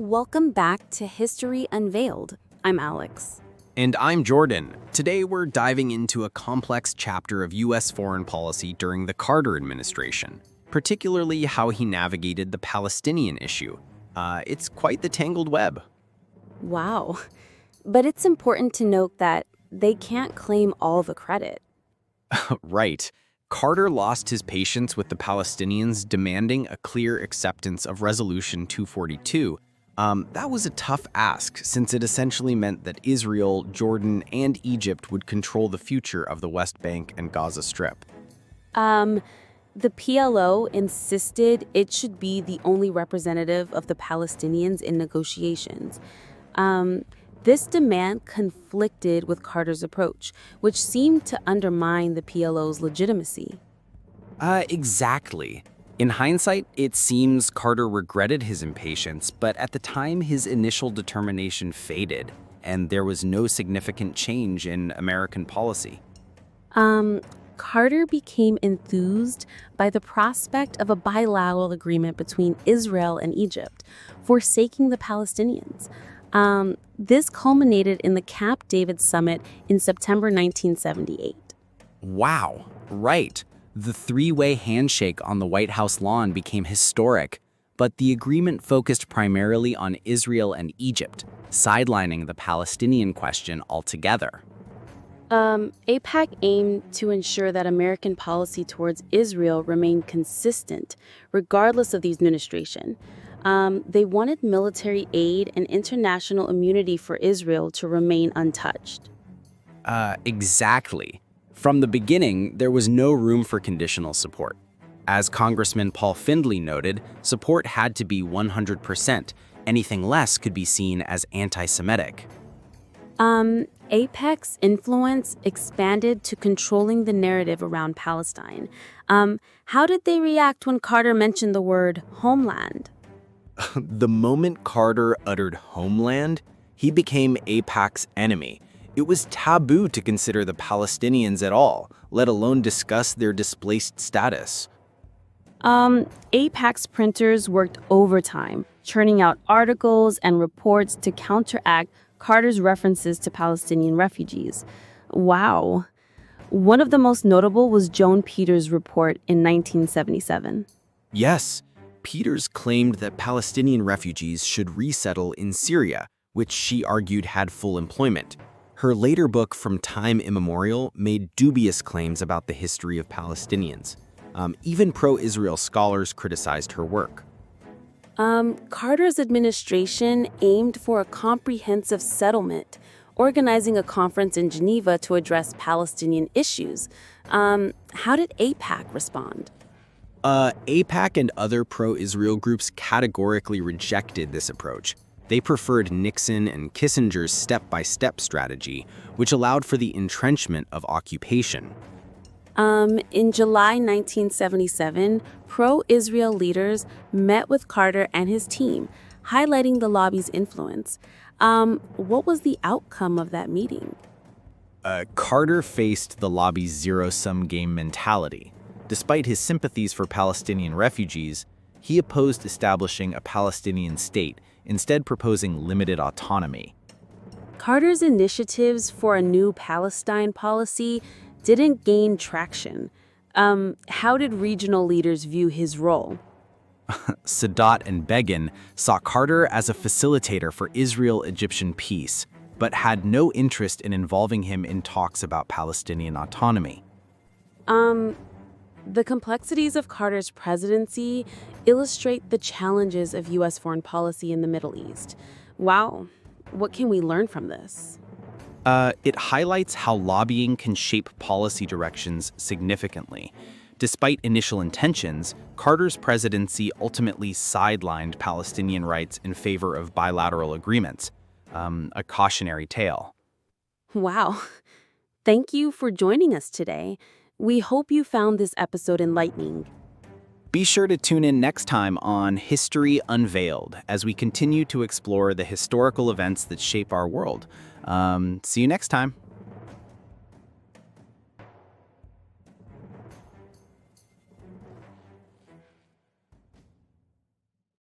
Welcome back to History Unveiled. I'm Alex. And I'm Jordan. Today we're diving into a complex chapter of U.S. foreign policy during the Carter administration, particularly how he navigated the Palestinian issue. It's quite the tangled web. Wow. But it's important to note that they can't claim all the credit. Right. Carter lost his patience with the Palestinians, demanding a clear acceptance of Resolution 242. That was a tough ask, since it essentially meant that Israel, Jordan, and Egypt would control the future of the West Bank and Gaza Strip. The PLO insisted it should be the only representative of the Palestinians in negotiations. This demand conflicted with Carter's approach, which seemed to undermine the PLO's legitimacy. Exactly. In hindsight, it seems Carter regretted his impatience, but at the time his initial determination faded, and there was no significant change in American policy. Carter became enthused by the prospect of a bilateral agreement between Israel and Egypt, forsaking the Palestinians. This culminated in the Camp David summit in September 1978. Wow, right. The three-way handshake on the White House lawn became historic, but the agreement focused primarily on Israel and Egypt, sidelining the Palestinian question altogether. AIPAC aimed to ensure that American policy towards Israel remained consistent, regardless of the administration. They wanted military aid and international immunity for Israel to remain untouched. Exactly. From the beginning, there was no room for conditional support. As Congressman Paul Findley noted, support had to be 100%. Anything less could be seen as anti-Semitic. AIPAC's influence expanded to controlling the narrative around Palestine. How did they react when Carter mentioned the word homeland? The moment Carter uttered homeland, he became AIPAC's enemy. It was taboo to consider the Palestinians at all, let alone discuss their displaced status. AIPAC's printers worked overtime, churning out articles and reports to counteract Carter's references to Palestinian refugees. Wow. One of the most notable was Joan Peters' report in 1977. Yes, Peters claimed that Palestinian refugees should resettle in Syria, which she argued had full employment. Her later book, From Time Immemorial, made dubious claims about the history of Palestinians. Even pro-Israel scholars criticized her work. Carter's administration aimed for a comprehensive settlement, organizing a conference in Geneva to address Palestinian issues. How did AIPAC respond? AIPAC and other pro-Israel groups categorically rejected this approach. They preferred Nixon and Kissinger's step-by-step strategy, which allowed for the entrenchment of occupation. In July 1977, pro-Israel leaders met with Carter and his team, highlighting the lobby's influence. What was the outcome of that meeting? Carter faced the lobby's zero-sum game mentality. Despite his sympathies for Palestinian refugees, he opposed establishing a Palestinian state, instead proposing limited autonomy. Carter's initiatives for a new Palestine policy didn't gain traction. How did regional leaders view his role? Sadat and Begin saw Carter as a facilitator for Israel-Egyptian peace, but had no interest in involving him in talks about Palestinian autonomy. The complexities of Carter's presidency illustrate the challenges of U.S. foreign policy in the Middle East. Wow, what can we learn from this? It highlights how lobbying can shape policy directions significantly. Despite initial intentions, Carter's presidency ultimately sidelined Palestinian rights in favor of bilateral agreements, a cautionary tale. Wow. Thank you for joining us today. We hope you found this episode enlightening. Be sure to tune in next time on History Unveiled as we continue to explore the historical events that shape our world. See you next time.